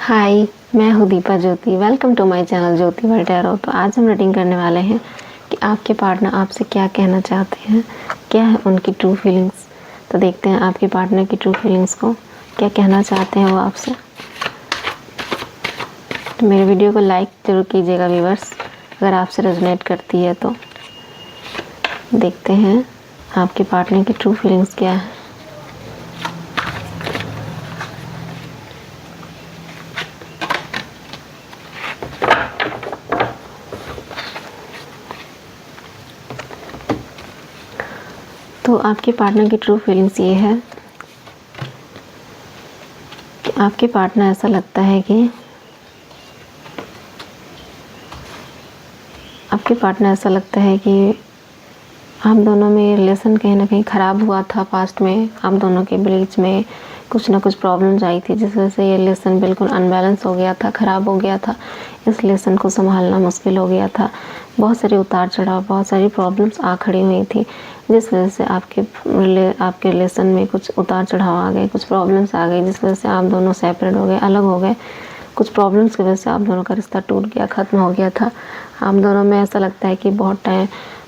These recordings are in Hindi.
हाय, मैं हूँ Deepa Jyoti. Welcome to my channel Jyoti world tarot. तो आज हम रीडिंग करने वाले हैं कि आपके पार्टनर आपसे क्या कहना चाहते हैं, क्या है उनकी ट्रू फीलिंग्स। तो देखते हैं आपके पार्टनर की ट्रू फीलिंग्स को, क्या कहना चाहते हैं वो आपसे। तो मेरे वीडियो को लाइक ज़रूर कीजिएगा व्यूअर्स, अगर आपसे रेजोनेट करती है तो। देखते हैं आपके पार्टनर की ट्रू फीलिंग्स क्या है। तो आपके पार्टनर की ट्रू फीलिंग्स ये है कि आपके पार्टनर ऐसा लगता है कि आप दोनों में रिलेशन कहीं ना कहीं ख़राब हुआ था पास्ट में। आप दोनों के बीच में कुछ ना कुछ प्रॉब्लम्स आई थी जिस वजह से ये रिलेशन बिल्कुल अनबैलेंस हो गया था, ख़राब हो गया था। इस रिलेशन को संभालना मुश्किल हो गया था। बहुत सारे उतार चढ़ाव, बहुत सारी प्रॉब्लम्स आ खड़ी हुई थी जिस वजह से आपके रिलेशन में कुछ उतार चढ़ाव आ गए, कुछ प्रॉब्लम्स आ गई जिस वजह से आप दोनों सेपरेट हो गए, अलग हो गए। कुछ प्रॉब्लम्स की वजह से आप दोनों का रिश्ता टूट गया, ख़त्म हो गया था। आप दोनों में ऐसा लगता है कि बहुत टाइम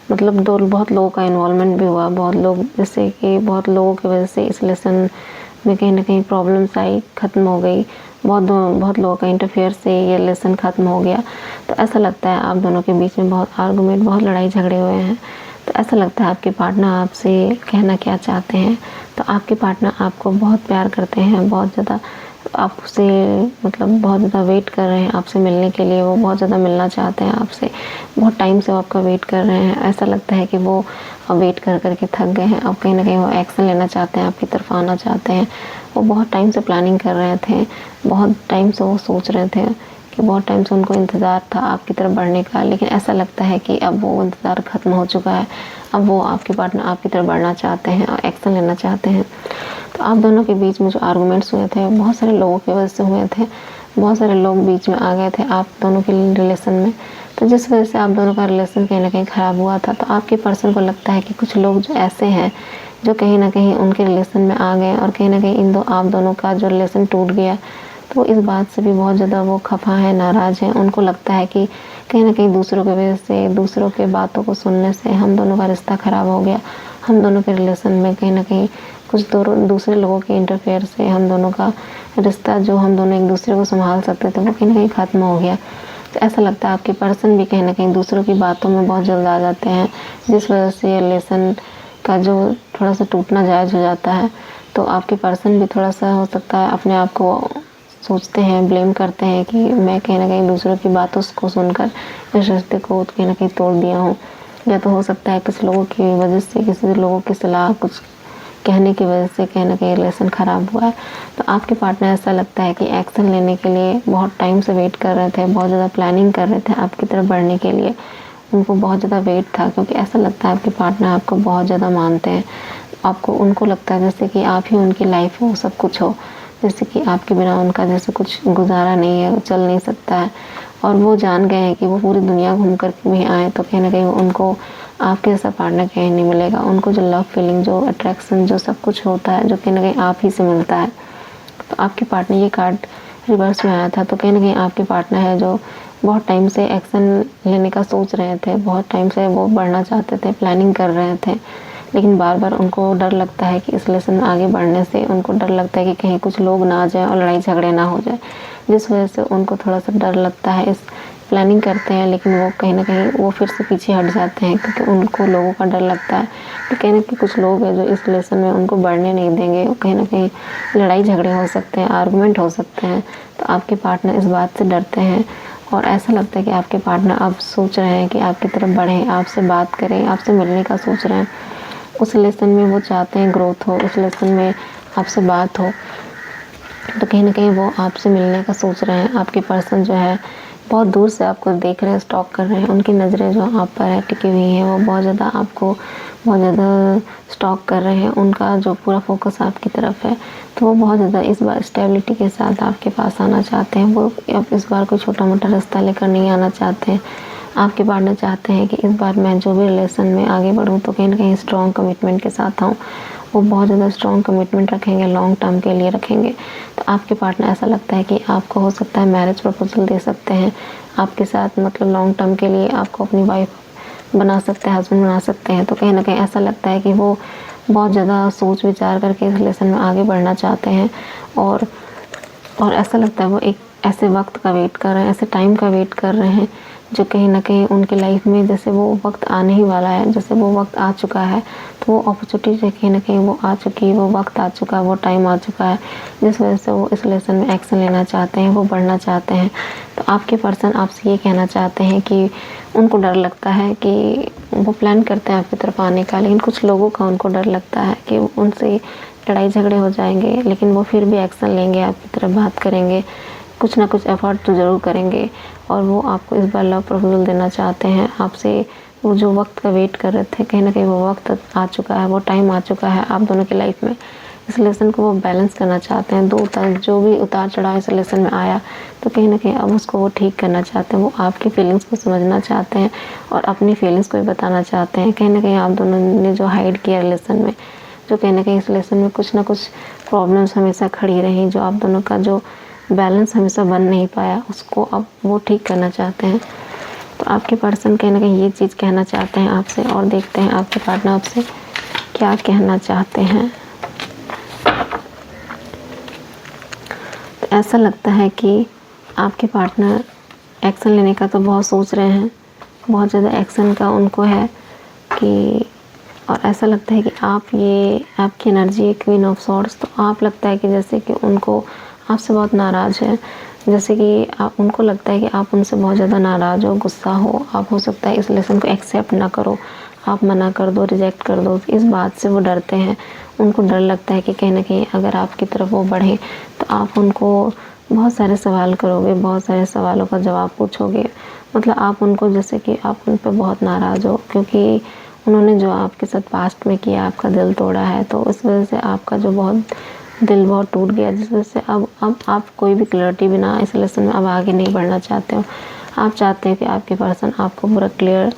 बहुत लोगों का इन्वॉल्वमेंट भी हुआ। बहुत लोगों की वजह से इस रिलेशन में कहीं ना कहीं प्रॉब्लम्स आई, ख़त्म हो गई। बहुत लोगों का इंटरफेयर से ये रिलेशन ख़त्म हो गया। तो ऐसा लगता है आप दोनों के बीच में बहुत आर्गुमेंट, बहुत लड़ाई झगड़े हुए हैं। तो ऐसा लगता है आपके पार्टनर आपसे कहना क्या चाहते हैं। तो आपके पार्टनर आपको बहुत प्यार करते हैं, बहुत ज़्यादा आपसे बहुत ज़्यादा वेट कर रहे हैं आपसे मिलने के लिए। वो बहुत ज़्यादा मिलना चाहते हैं आपसे, बहुत टाइम से वो आपका वेट कर रहे हैं। ऐसा लगता है कि वो वेट कर कर के थक गए हैं। अब कहीं ना कहीं वो एक्शन लेना चाहते हैं, आपकी तरफ आना चाहते हैं। वो बहुत टाइम से प्लानिंग कर रहे थे, बहुत टाइम से वो सोच रहे थे कि बहुत टाइम से उनको इंतज़ार था आपकी तरफ बढ़ने का। लेकिन ऐसा लगता है कि अब वो इंतज़ार ख़त्म हो चुका है। अब वो आपके पार्टनर आपकी तरफ बढ़ना चाहते हैं और एक्शन लेना चाहते हैं। तो आप दोनों के बीच में जो आर्गुमेंट्स हुए थे बहुत सारे लोगों की वजह से हुए थे। बहुत सारे लोग बीच में आ गए थे आप दोनों के रिलेशन में। तो जिस वजह से आप दोनों का रिलेशन कहीं ना कहीं ख़राब हुआ था। तो आपके पर्सन को लगता है कि कुछ लोग जो ऐसे हैं जो कहीं ना कहीं उनके रिलेशन में आ गए और कहीं ना कहीं आप दोनों का जो रिलेशन टूट गया। तो इस बात से भी बहुत ज़्यादा वो खफा है, नाराज़ हैं। उनको लगता है कि कहीं ना कहीं दूसरों की वजह से, दूसरों के बातों को सुनने से हम दोनों का रिश्ता ख़राब हो गया। हम दोनों के रिलेशन में कहीं ना कहीं कुछ दूसरे लोगों के इंटरफेयर से हम दोनों का रिश्ता, जो हम दोनों एक दूसरे को संभाल सकते थे, वो कहीं ना कहीं ख़त्म हो गया। तो ऐसा लगता है आपके पर्सन भी कहीं ना कहीं दूसरों की बातों में बहुत जल्द आ जाते हैं जिस वजह से ये रिलेशन का जो थोड़ा सा टूटना जायज़ हो जाता है। तो आपके पर्सन भी थोड़ा सा हो सकता है अपने आप को सोचते हैं, ब्लेम करते हैं कि मैं कहीं ना कहीं दूसरों की बातों को सुनकर इस रिश्ते को कहीं ना कहीं तोड़ दिया हूँ। या तो हो सकता है कुछ लोगों की वजह से, किसी लोगों की सलाह, कुछ कहने की वजह से कहीं ना कहीं रिलेशन ख़राब हुआ है। तो आपके पार्टनर ऐसा लगता है कि एक्शन लेने के लिए बहुत टाइम से वेट कर रहे थे, बहुत ज़्यादा प्लानिंग कर रहे थे आपकी तरफ बढ़ने के लिए। उनको बहुत ज़्यादा वेट था क्योंकि ऐसा लगता है आपके पार्टनर आपको बहुत ज़्यादा मानते हैं। उनको लगता है जैसे कि आप ही उनकी लाइफ हो, सब कुछ हो, जैसे कि आपके बिना उनका जैसे कुछ गुजारा नहीं है, चल नहीं सकता है। और वो जान गए हैं कि वो पूरी दुनिया घूम कर के भी आए तो कहीं ना कहीं उनको आपके जैसा पार्टनर कहीं नहीं मिलेगा। उनको जो लव फीलिंग, जो अट्रैक्शन, जो सब कुछ होता है, जो कहीं ना कहीं आप ही से मिलता है। तो आपके पार्टनर, ये कार्ड रिवर्स में आया था, तो कहीं ना कहीं आपके पार्टनर है जो बहुत टाइम से एक्शन लेने का सोच रहे थे, बहुत टाइम से वो बढ़ना चाहते थे, प्लानिंग कर रहे थे। लेकिन बार बार उनको डर लगता है कि इस रिलेशन में आगे बढ़ने से उनको डर लगता है कि कहीं कुछ लोग ना आ जाए और लड़ाई झगड़े ना हो जाए, जिस वजह से उनको थोड़ा सा डर लगता है। इस प्लानिंग करते हैं लेकिन वो कहीं ना कहीं वो फिर से पीछे हट जाते हैं क्योंकि उनको लोगों का डर लगता है कि कहीं ना कहीं कुछ लोग हैं जो इस रिलेशन में उनको बढ़ने नहीं देंगे। कहीं ना कहीं लड़ाई झगड़े हो सकते हैं, आर्गुमेंट हो सकते हैं। तो आपके पार्टनर इस बात से डरते हैं और ऐसा लगता है कि आपके पार्टनर अब सोच रहे हैं कि आपकी तरफ बढ़ें, आपसे बात करें, आपसे मिलने का सोच रहे हैं। उस रिलेशन में वो चाहते हैं ग्रोथ हो, उस रिलेशन में आपसे बात हो। तो कहीं ना कहीं वो आपसे मिलने का सोच रहे हैं। आपके पर्सन जो है बहुत दूर से आपको देख रहे हैं, स्टॉक कर रहे हैं। उनकी नज़रें जो आप पर है टिकी हुई हैं, वो बहुत ज़्यादा आपको बहुत ज़्यादा स्टॉक कर रहे हैं। उनका जो पूरा फोकस आपकी तरफ है। तो वो बहुत ज़्यादा इस बार स्टेबिलिटी के साथ आपके पास आना चाहते हैं। वो अब इस बार कोई छोटा मोटा रास्ता लेकर नहीं आना चाहते हैं। आपके पार्टनर चाहते हैं कि इस बार मैं जो भी रिलेशन में आगे बढ़ूँ तो कहीं ना कहीं स्ट्रॉन्ग कमिटमेंट के साथ आऊँ वो बहुत ज़्यादा स्ट्रॉन्ग कमिटमेंट रखेंगे, लॉन्ग टर्म के लिए रखेंगे। तो आपके पार्टनर ऐसा लगता है कि आपको हो सकता है मैरिज प्रपोज़ल दे सकते हैं आपके साथ, मतलब लॉन्ग टर्म के लिए आपको अपनी वाइफ बना सकते हैं, हस्बैंड बना सकते हैं। तो कहीं न कहीं ऐसा लगता है कि वो बहुत ज़्यादा सोच विचार करके इस रिलेशन में आगे बढ़ना चाहते हैं और ऐसा लगता है वो एक ऐसे वक़्त का वेट कर रहे हैं, ऐसे टाइम का वेट कर रहे हैं जो कहीं न कहीं उनकी लाइफ में जैसे वो वक़्त आने ही वाला है, जैसे वो वक़्त आ चुका है, तो वो अपॉर्चुनिटी कहीं न कहीं वो आ चुकी है, वो वक़्त आ चुका है, वो टाइम आ चुका है, जिस वजह से वो इस रिलेशन में एक्शन लेना चाहते हैं, वो बढ़ना चाहते हैं। तो आपके पर्सन आपसे ये कहना चाहते हैं कि उनको डर लगता है कि वो प्लान करते हैं आपकी तरफ आने का, लेकिन कुछ लोगों का उनको डर लगता है कि उनसे लड़ाई झगड़े हो जाएंगे, लेकिन वो फिर भी एक्शन लेंगे, आपकी तरफ बात करेंगे, कुछ ना कुछ एफर्ट तो ज़रूर करेंगे और वो आपको इस बार लव प्रपोज़ल देना चाहते हैं आपसे। वो जो वक्त का वेट कर रहे थे, कहीं ना कहीं वो वक्त आ चुका है, वो टाइम आ चुका है आप दोनों की लाइफ में। इस रिलेशन को वो बैलेंस करना चाहते हैं, जो भी उतार चढ़ाव इस रिलेशन में आया, तो कहीं ना कहीं अब उसको वो ठीक करना चाहते हैं। वो आपकी फीलिंग्स को समझना चाहते हैं और अपनी फीलिंग्स को भी बताना चाहते हैं। कहीं ना कहीं आप दोनों ने जो हाइड किया रिलेशन में, जो कहीं ना कहीं इस रिलेशन में कुछ ना कुछ प्रॉब्लम्स हमेशा खड़ी रही, जो आप दोनों का जो बैलेंस हमेशा बन नहीं पाया, उसको अब वो ठीक करना चाहते हैं। तो आपके पर्सन कहीं ना कहीं ये चीज़ कहना चाहते हैं आपसे और देखते हैं आपके पार्टनर आपसे क्या कहना चाहते हैं। तो ऐसा लगता है कि आपके पार्टनर एक्शन लेने का तो बहुत सोच रहे हैं, बहुत ज़्यादा एक्शन का उनको है कि, और ऐसा लगता है कि आपकी एनर्जी है क्वीन ऑफ सॉर्ड्स। तो आप लगता है कि जैसे कि उनको आपसे बहुत नाराज़ है, जैसे कि उनको लगता है कि आप उनसे बहुत ज़्यादा नाराज़ हो, गुस्सा हो। आप हो सकता है इस रिलेशन को एक्सेप्ट ना करो, आप मना कर दो, रिजेक्ट कर दो। इस बात से वो डरते हैं, उनको डर लगता है कि कहीं ना कहीं अगर आपकी तरफ वो बढ़ें तो आप उनको बहुत सारे सवाल करोगे, बहुत सारे सवालों का जवाब पूछोगे। मतलब आप उनको, जैसे कि आप उन पर बहुत नाराज़ हो क्योंकि उन्होंने जो आपके साथ पास्ट में किया, आपका दिल तोड़ा है, तो इस वजह से आपका जो दिल बहुत टूट गया, जिस वजह से अब आप कोई भी क्लैरिटी बिना इस रिलेशन में अब आगे नहीं बढ़ना चाहते हो। आप चाहते हैं कि आपके पर्सन आपको पूरा क्लियर,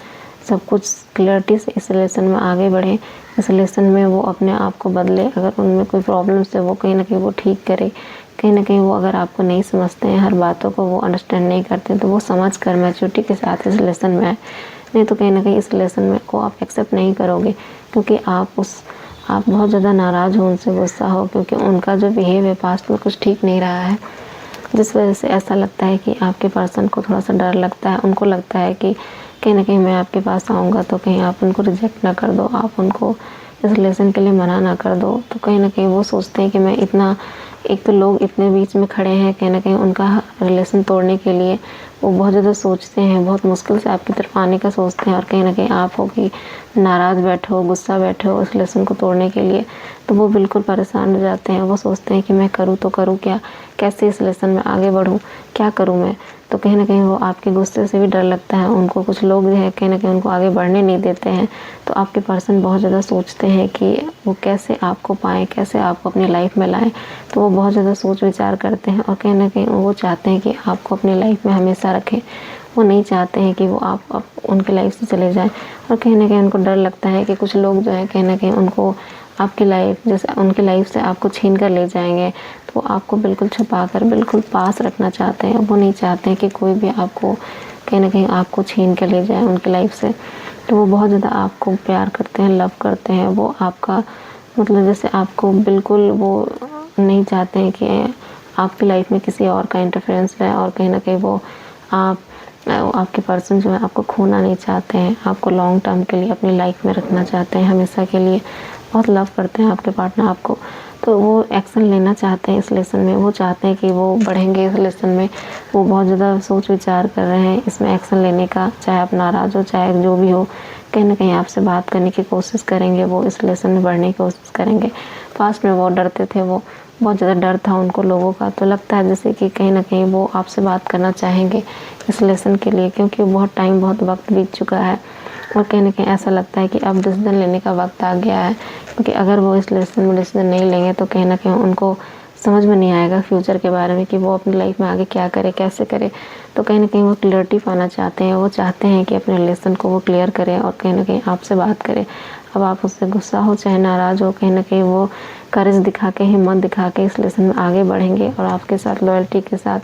सब कुछ क्लियरिटी से इस रिलेशन में आगे बढ़े, इस रिलेशन में वो अपने आप को बदले। अगर उनमें कोई प्रॉब्लम्स है वो कहीं ना कहीं वो ठीक करे, कहीं ना कहीं वो अगर आपको नहीं समझते हैं, हर बातों को वो अंडरस्टैंड नहीं करते, तो वो समझ कर मैच्योरिटी के साथ इस रिलेशन में आए। नहीं तो कहीं ना कहीं इस रिलेशन में को आप एक्सेप्ट नहीं करोगे क्योंकि आप बहुत ज़्यादा नाराज़ हो, उनसे गुस्सा हो, क्योंकि उनका जो बिहेव है पास्ट में कुछ ठीक नहीं रहा है, जिस वजह से ऐसा लगता है कि आपके पर्सन को थोड़ा सा डर लगता है। उनको लगता है कि कहीं ना कहीं मैं आपके पास आऊँगा तो कहीं आप उनको रिजेक्ट ना कर दो, आप उनको इस रिलेशन के लिए मना ना कर दो। तो कहीं ना कहीं वो सोचते हैं कि मैं इतना, एक तो लोग इतने बीच में खड़े हैं, कहीं ना कहीं उनका रिलेशन तोड़ने के लिए वो बहुत ज़्यादा सोचते हैं, बहुत मुश्किल से आपकी तरफ आने का सोचते हैं। और कहीं ना कहीं आप हो कि नाराज़ बैठे हो, गुस्सा बैठे हो इस रिलेशन को तोड़ने के लिए, तो वो बिल्कुल परेशान हो जाते हैं। वो सोचते हैं कि मैं करूँ तो करूँ क्या, कैसे इस रिलेशन में आगे बढ़ूँ, क्या करूँ मैं। तो कहीं ना कहीं वो आपके गुस्से से भी डर लगता है उनको। कुछ लोग जो है कहीं ना कहीं उनको आगे बढ़ने नहीं देते हैं। तो आपके पर्सन बहुत ज़्यादा सोचते हैं कि वो कैसे आपको पाएँ, कैसे आपको अपनी लाइफ में लाएँ। तो वो बहुत ज़्यादा सोच विचार करते हैं और कहीं ना कहीं वो चाहते हैं कि आपको अपनी लाइफ में हमेशा रखें। वो नहीं चाहते हैं कि वो आप उनकी लाइफ से चले जाएं। और कहीं ना कहीं उनको डर लगता है कि कुछ लोग जो है कहीं ना कहीं उनको आपकी लाइफ, जैसे उनकी लाइफ से आपको छीन कर ले जाएंगे, तो वो आपको बिल्कुल छुपा कर बिल्कुल पास रखना चाहते हैं। वो नहीं चाहते हैं कि कोई भी आपको कहीं ना कहीं आपको छीन कर ले जाए उनकी लाइफ से। तो वो बहुत ज़्यादा आपको प्यार करते हैं, लव करते हैं। वो आपका मतलब जैसे आपको बिल्कुल वो नहीं चाहते हैं कि आपकी लाइफ में किसी और का इंटरफेरेंस है। और कहीं ना कहीं वो आपके पर्सन जो है आपको खोना नहीं चाहते हैं, आपको लॉन्ग टर्म के लिए अपनी लाइफ में रखना चाहते हैं, हमेशा के लिए। बहुत लव करते हैं आपके पार्टनर आपको। तो वो एक्शन लेना चाहते हैं इस रिलेशन में, वो चाहते हैं कि वो बढ़ेंगे इस रिलेशन में। वो बहुत ज़्यादा सोच विचार कर रहे हैं इसमें एक्शन लेने का, चाहे आप नाराज़ हो, चाहे जो भी हो, कहीं ना कहीं आपसे बात करने की कोशिश करेंगे, वो इस रिलेशन में बढ़ने की कोशिश करेंगे। पास्ट में वो डरते थे, वो बहुत ज़्यादा डर था उनको लोगों का। तो लगता है जैसे कि कहीं ना कहीं वो आपसे बात करना चाहेंगे इस रिलेशन के लिए, क्योंकि बहुत टाइम, बहुत वक्त बीत चुका है। और कहीं ना कहीं ऐसा लगता है कि अब डिसीजन लेने का वक्त आ गया है, क्योंकि अगर वो इस रिलेशन में डिसीजन नहीं लेंगे तो कहीं ना कहीं उनको समझ में नहीं आएगा फ्यूचर के बारे में कि वो अपनी लाइफ में आगे क्या करे, कैसे करे। तो कहीं ना कहीं वो क्लियरिटी पाना चाहते हैं। वो चाहते हैं कि अपने रिलेशन को वो क्लियर करें और कहीं ना कहीं आपसे बात करें, अब आप उससे गुस्सा हो चाहे नाराज़ हो, कहीं ना कहीं वो करेज दिखा के, हिम्मत दिखा के इस लेसन में आगे बढ़ेंगे और आपके साथ लॉयल्टी के साथ,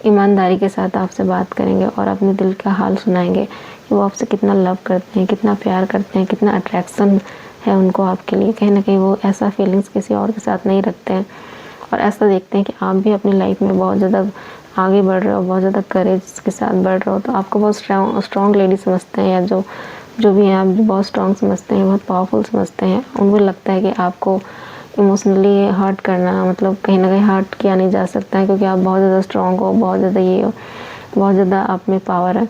ईमानदारी के साथ आपसे बात करेंगे और अपने दिल का हाल सुनाएंगे कि वो आपसे कितना लव करते हैं, कितना प्यार करते हैं, कितना अट्रैक्शन है उनको आपके लिए। कहीं ना कहीं वो ऐसा फीलिंग्स किसी और के साथ नहीं रखते हैं और ऐसा देखते हैं कि आप भी अपनी लाइफ में बहुत ज़्यादा आगे बढ़ रहे हो, बहुत ज़्यादा करेज के साथ बढ़ रहे हो, तो आपको बहुत स्ट्रॉन्ग लेडी समझते हैं, या जो भी हैं आप बहुत स्ट्रॉन्ग समझते हैं, बहुत पावरफुल समझते हैं। उनको लगता है कि आपको इमोशनली हर्ट करना, मतलब कहीं ना कहीं हर्ट किया नहीं जा सकता है, क्योंकि आप बहुत ज़्यादा स्ट्रॉन्ग हो, बहुत ज़्यादा ये हो, बहुत ज़्यादा आप में पावर है।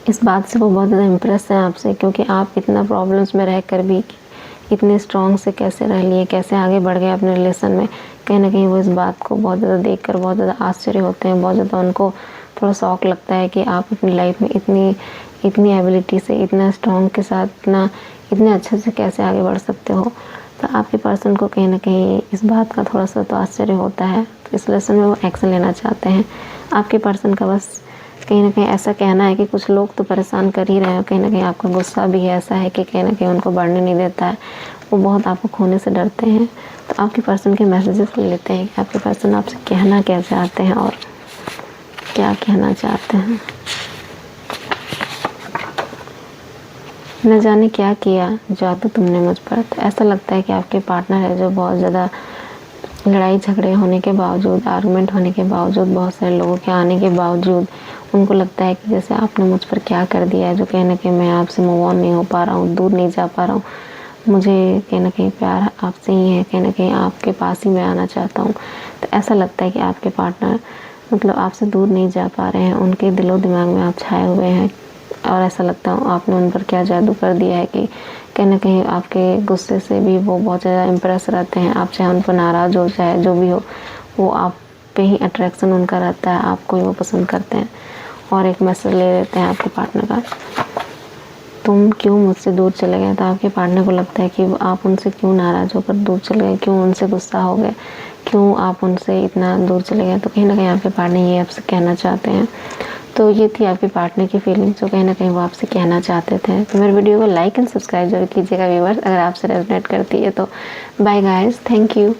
इस बात से वो बहुत ज़्यादा इम्प्रेस हैं आपसे, क्योंकि आप इतना प्रॉब्लम्स में रह कर भी इतने स्ट्रॉन्ग से कैसे रह लिए, कैसे आगे बढ़ गए अपने रिलेशन में। कहीं ना कहीं वो इस बात को बहुत ज़्यादा देखकर बहुत ज़्यादा आश्चर्य होते हैं, बहुत ज़्यादा उनको थोड़ा शौक लगता है कि आप अपनी लाइफ में इतनी एबिलिटी से, इतना स्ट्रॉन्ग के साथ, इतने अच्छे से कैसे आगे बढ़ सकते हो। तो आपके पर्सन को कहीं ना कहीं इस बात का थोड़ा सा तो आश्चर्य होता है, तो इस लेसन में वो एक्शन लेना चाहते हैं। आपके पर्सन का बस कहीं ना कहीं ऐसा कहना है कि कुछ लोग तो परेशान कर ही रहे हैं, कहीं ना कहीं आपका गुस्सा भी ऐसा है कि कहीं ना कहीं उनको बढ़ने नहीं देता है, वो बहुत आपको खोने से डरते हैं। तो आपके पर्सन के मैसेजेस ले लेते हैं कि आपके पर्सन आपसे कहना क्या चाहते हैं और क्या कहना चाहते हैं। न जाने क्या किया जादू तुमने मुझ पर। तो ऐसा लगता है कि आपके पार्टनर है जो बहुत ज़्यादा लड़ाई झगड़े होने के बावजूद, आर्गुमेंट होने के बावजूद, बहुत सारे लोगों के आने के बावजूद उनको लगता है कि जैसे आपने मुझ पर क्या कर दिया है, जो कहीं ना कहीं मैं आपसे मूव ऑन नहीं हो पा रहा हूँ, दूर नहीं जा पा रहा हूँ। मुझे कहीं ना कहीं प्यार आपसे ही है, कहीं ना कहीं आपके पास ही मैं आना चाहता हूँ। तो ऐसा लगता है कि आपके पार्टनर मतलब आपसे दूर नहीं जा पा रहे हैं, उनके दिलो दिमाग में आप छाए हुए हैं। और ऐसा लगता है आपने उन पर क्या जादू कर दिया है कि कहीं ना कहीं आपके गुस्से से भी वो बहुत ज़्यादा इम्प्रेस रहते हैं। आप चाहे उन पर नाराज़ हो, चाहे जो भी हो, वो आप पे ही अट्रैक्शन उनका रहता है, आपको ही वो पसंद करते हैं। और एक मैसेज ले लेते हैं आपके पार्टनर का, तुम क्यों मुझसे दूर चले गए। तो आपके पार्टनर को लगता है कि आप उनसे क्यों नाराज़ होकर दूर चले गए, क्यों उनसे गुस्सा हो गए, क्यों आप उनसे इतना दूर चले गए। तो कहीं ना कहीं आपके पार्टनर ये आपसे कहना चाहते हैं। तो ये थी आपके पार्टनर की फीलिंग्स, जो कहीं ना कहीं वो आपसे कहना चाहते थे। तो मेरे वीडियो को लाइक एंड सब्सक्राइब जरूर कीजिएगा व्यूअर्स, अगर आपसे रेजोनेट करती है तो। Bye guys, thank you.